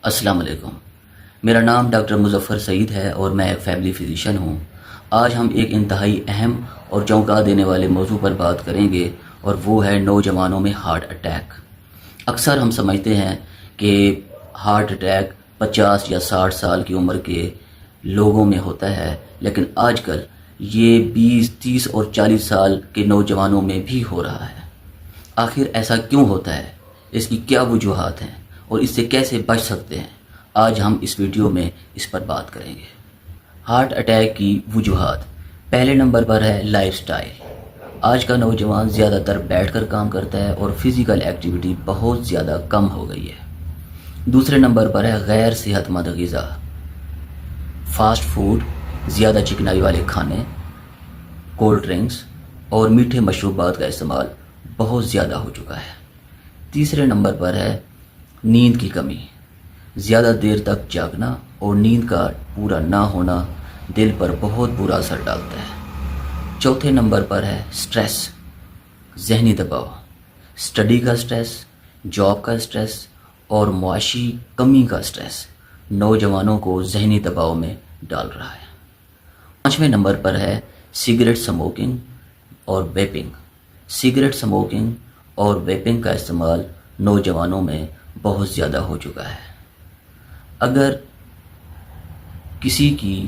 السلام علیکم۔ میرا نام ڈاکٹر مظفر سعید ہے اور میں ایک فیملی فزیشین ہوں۔ آج ہم ایک انتہائی اہم اور چونکا دینے والے موضوع پر بات کریں گے اور وہ ہے نوجوانوں میں ہارٹ اٹیک۔ اکثر ہم سمجھتے ہیں کہ ہارٹ اٹیک 50 یا 60 سال کی عمر کے لوگوں میں ہوتا ہے، لیکن آج کل یہ 20، 30 اور 40 سال کے نوجوانوں میں بھی ہو رہا ہے۔ آخر ایسا کیوں ہوتا ہے؟ اس کی کیا وجوہات ہیں اور اس سے کیسے بچ سکتے ہیں؟ آج ہم اس ویڈیو میں اس پر بات کریں گے۔ ہارٹ اٹیک کی وجوہات۔ پہلے نمبر پر ہے لائف سٹائل۔ آج کا نوجوان زیادہ تر بیٹھ کر کام کرتا ہے اور فزیکل ایکٹیویٹی بہت زیادہ کم ہو گئی ہے۔ دوسرے نمبر پر ہے غیر صحت مند غذا، فاسٹ فوڈ، زیادہ چکنائی والے کھانے، کولڈ ڈرنکس اور میٹھے مشروبات کا استعمال بہت زیادہ ہو چکا ہے۔ تیسرے نمبر پر ہے نیند کی کمی، زیادہ دیر تک جاگنا اور نیند کا پورا نہ ہونا دل پر بہت برا اثر ڈالتا ہے۔ چوتھے نمبر پر ہے سٹریس، ذہنی دباؤ، اسٹڈی کا سٹریس، جاب کا سٹریس اور معاشی کمی کا سٹریس نوجوانوں کو ذہنی دباؤ میں ڈال رہا ہے۔ پانچویں نمبر پر ہے سگریٹ سموکنگ اور ویپنگ۔ سگریٹ سموکنگ اور ویپنگ کا استعمال نوجوانوں میں بہت زیادہ ہو چکا ہے۔ اگر کسی کی